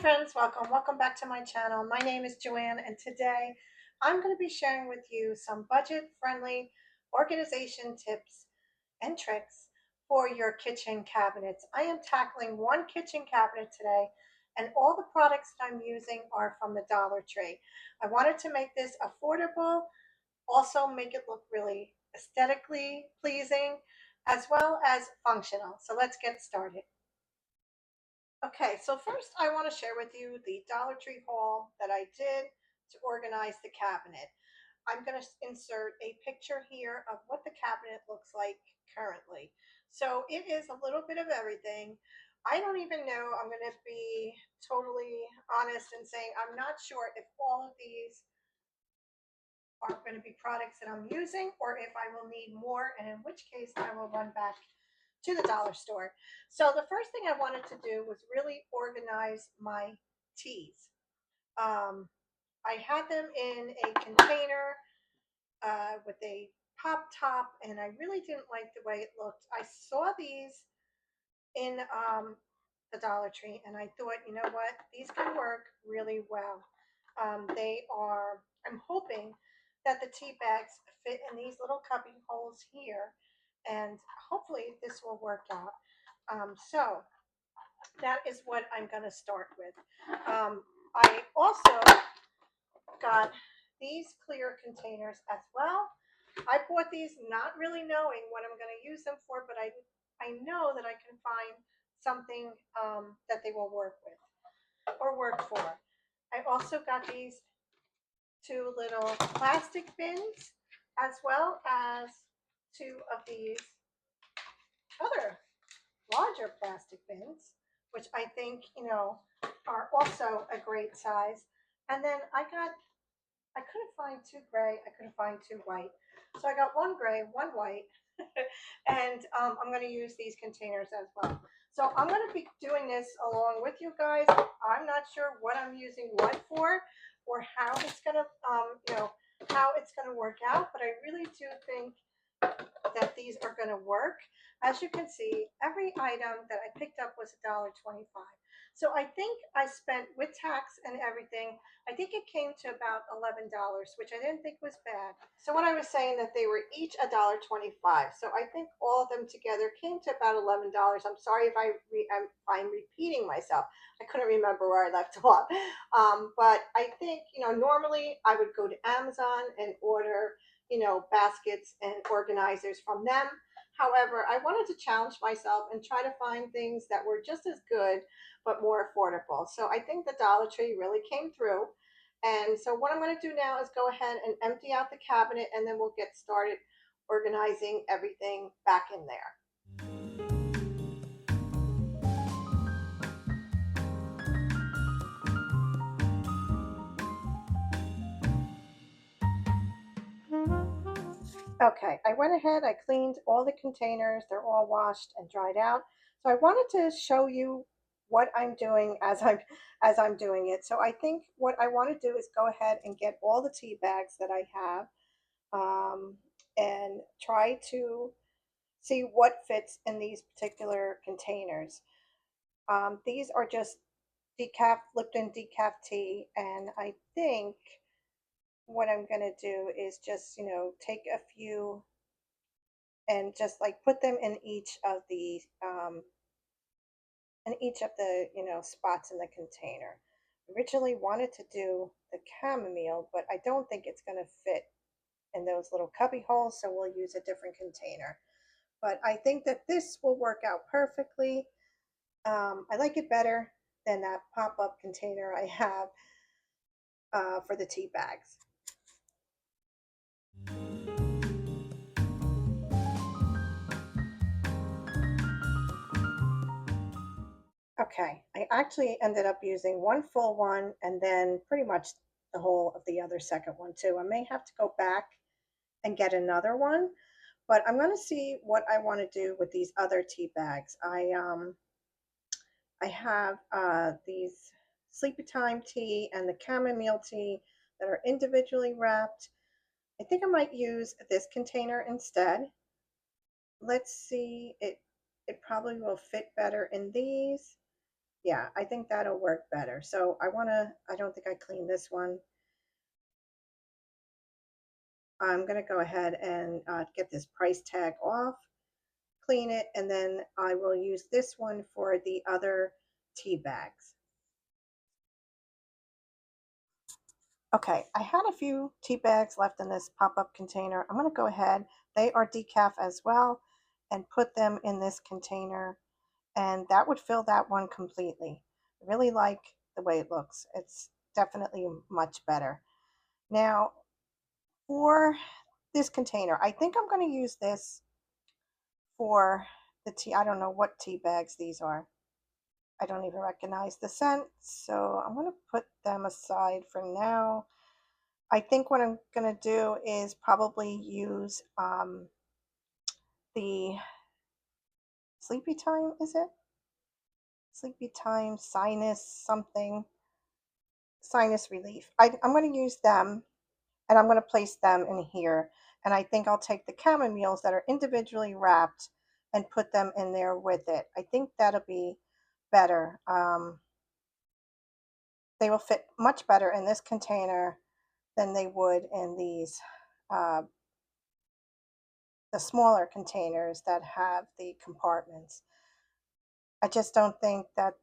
friends, welcome back to my channel. My name is Joann, and today I'm going to be sharing with you some budget-friendly organization tips and tricks for your kitchen cabinets. I am tackling one kitchen cabinet today, and all the products that I'm using are from the Dollar Tree. I wanted to make this affordable, also make it look really aesthetically pleasing, as well as functional. So let's get started. Okay, so first I want to share with you the Dollar Tree haul that I did to organize the cabinet. I'm going to insert a picture here of what the cabinet looks like currently. So it is a little bit of everything. I don't even know, I'm going to be totally honest and saying I'm not sure if all of these are going to be products that I'm using or if I will need more, and in which case I will run back to the dollar store. So the first thing I wanted to do was really organize my teas. Um, I had them in a container with a pop top, and I really didn't like the way it looked. I saw these in the Dollar Tree, and I thought, you know what, these can work really well. They are, I'm hoping that the tea bags fit in these little cupping holes here, and hopefully this will work out. So that is what I'm going to start with. I also got these clear containers as well. I bought these not really knowing what I'm going to use them for, but I know that I can find something that they will work with or work for. I also got these two little plastic bins as well as two of these other larger plastic bins, which I think, are also a great size. And then I couldn't find two gray, I couldn't find two white. So I got one gray, one white, and I'm going to use these containers as well. So I'm going to be doing this along with you guys. I'm not sure what I'm using what for or how it's going to, how it's going to work out, but I really do think that these are going to work. As you can see, every item that I picked up was $1.25. So I think I spent, with tax and everything, I think it came to about $11, which I didn't think was bad. So when I was saying that they were each $1.25, so I think all of them together came to about $11. I'm sorry if I'm repeating myself. I couldn't remember where I left off. But I think, normally I would go to Amazon and order baskets and organizers from them. However, I wanted to challenge myself and try to find things that were just as good but more affordable. So I think the Dollar Tree really came through. And so what I'm going to do now is go ahead and empty out the cabinet, and then we'll get started organizing everything back in there. Okay, I went ahead, I cleaned all the containers. They're all washed and dried out. So I wanted to show you what I'm doing as I'm doing it. So I think what I want to do is go ahead and get all the tea bags that I have, and try to see what fits in these particular containers. These are just decaf Lipton decaf tea, and I think what I'm going to do is just, take a few and just like put them in each of the spots in the container. Originally wanted to do the chamomile, but I don't think it's going to fit in those little cubby holes, so we'll use a different container. But I think that this will work out perfectly. I like it better than that pop-up container I have for the tea bags. Okay, I actually ended up using one full one and then pretty much the whole of the other second one too. I may have to go back and get another one, but I'm going to see what I want to do with these other tea bags. I have these sleepy time tea and the chamomile tea that are individually wrapped. I think I might use this container instead. Let's see, it probably will fit better in these. Yeah, I think that'll work better. So I don't think I cleaned this one. I'm going to go ahead and get this price tag off, clean it, and then I will use this one for the other tea bags. Okay, I had a few tea bags left in this pop-up container. I'm going to go ahead, they are decaf as well, and put them in this container, and that would fill that one completely. I really like the way it looks. It's definitely much better. Now, for this container, I think I'm going to use this for the tea. I don't know what tea bags these are. I don't even recognize the scent, so I'm going to put them aside for now. I think what I'm going to do is probably use the Sleepy Time, is it? Sleepy Time Sinus something, Sinus Relief. I'm going to use them, and I'm going to place them in here. And I think I'll take the chamomiles that are individually wrapped and put them in there with it. I think that'll be better. They will fit much better in this container than they would in these uh, the smaller containers that have the compartments. I just don't think that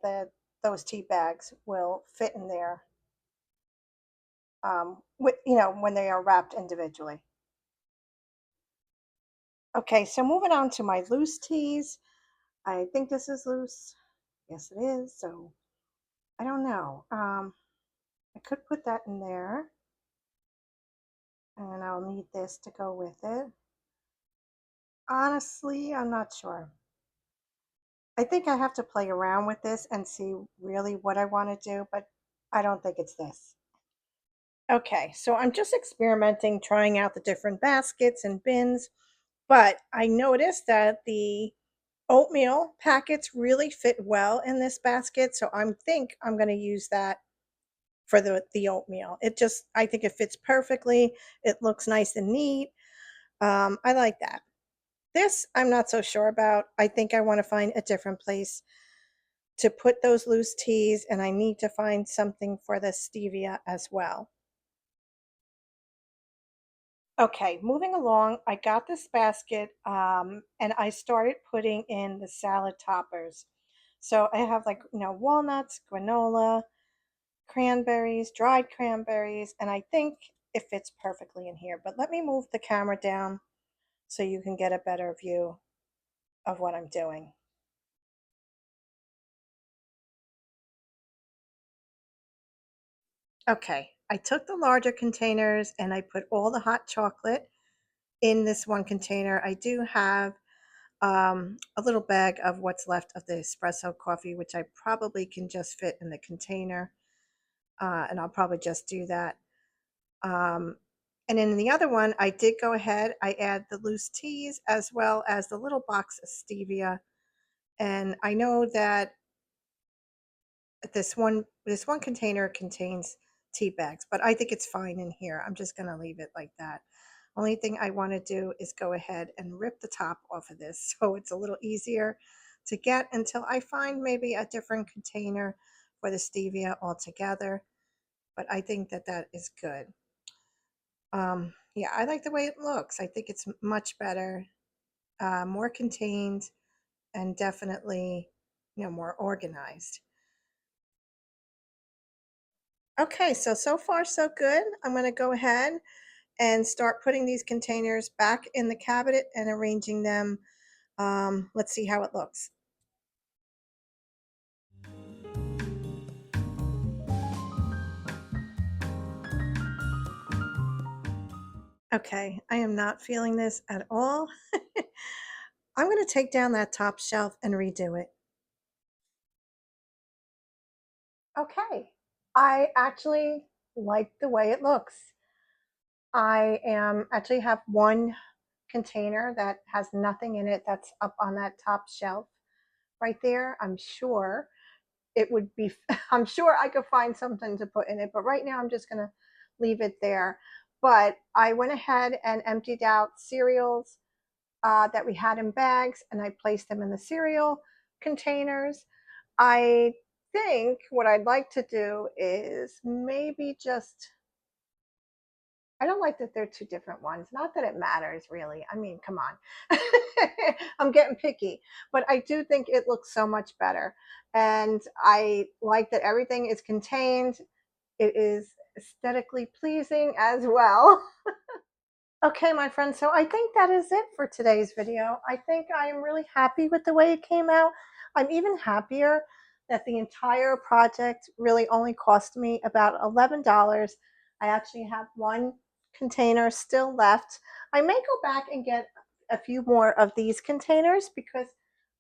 those tea bags will fit in there when they are wrapped individually. Okay, so moving on to my loose teas. I think this is loose. Yes, it is. So I don't know. I could put that in there, and I'll need this to go with it. Honestly, I'm not sure. I think I have to play around with this and see really what I want to do, but I don't think it's this. Okay, so I'm just experimenting, trying out the different baskets and bins, but I noticed that the oatmeal packets really fit well in this basket, so I think I'm going to use that for the oatmeal. I think it fits perfectly. It looks nice and neat. I like that. This I'm not so sure about. I think I want to find a different place to put those loose teas, and I need to find something for the stevia as well. Okay, moving along, I got this basket and I started putting in the salad toppers. So I have walnuts, granola, cranberries, dried cranberries, and I think it fits perfectly in here. But let me move the camera down so you can get a better view of what I'm doing. Okay, I took the larger containers and I put all the hot chocolate in this one container. I do have a little bag of what's left of the espresso coffee, which I probably can just fit in the container, and I'll probably just do that. Um, and in the other one, I did go ahead, I add the loose teas as well as the little box of stevia. And I know that this one container contains tea bags, but I think it's fine in here. I'm just going to leave it like that. Only thing I want to do is go ahead and rip the top off of this so it's a little easier to get until I find maybe a different container for the stevia altogether. But I think that that is good. Yeah, I like the way it looks. I think it's much better, more contained, and definitely, more organized. Okay, so far so good. I'm going to go ahead and start putting these containers back in the cabinet and arranging them. Let's see how it looks. Okay, I am not feeling this at all. I'm going to take down that top shelf and redo it. Okay, I actually like the way it looks. I am actually have one container that has nothing in it that's up on that top shelf right there. I'm sure it would be, I'm sure I could find something to put in it, but right now I'm just going to leave it there. But I went ahead and emptied out cereals that we had in bags and I placed them in the cereal containers. I think what I'd like to do is maybe just, I don't like that they're two different ones. Not that it matters really. I mean, come on. I'm getting picky, but I do think it looks so much better. And I like that everything is contained. It is aesthetically pleasing as well. Okay, my friends, so I think that is it for today's video. I think I am really happy with the way it came out. I'm even happier that the entire project really only cost me about $11. I actually have one container still left. I may go back and get a few more of these containers because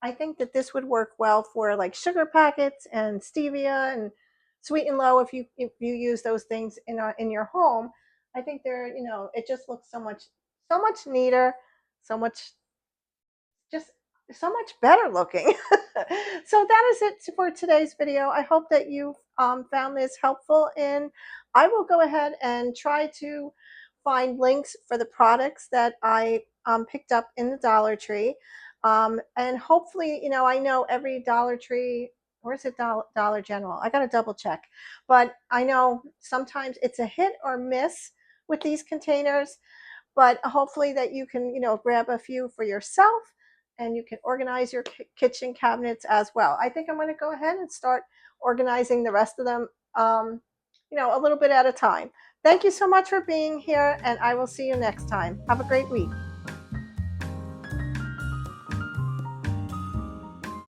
I think that this would work well for like sugar packets and stevia and sweet and low if you use those things in your home. I think they're, it just looks so much neater, so much, just so much better looking. So that is it for today's video. I hope that you found this helpful, and I will go ahead and try to find links for the products that I picked up in the Dollar Tree. And hopefully, I know every Dollar Tree, or is it Dollar General? I got to double check. But I know sometimes it's a hit or miss with these containers, but hopefully that you can, grab a few for yourself and you can organize your kitchen cabinets as well. I think I'm going to go ahead and start organizing the rest of them, a little bit at a time. Thank you so much for being here, and I will see you next time. Have a great week.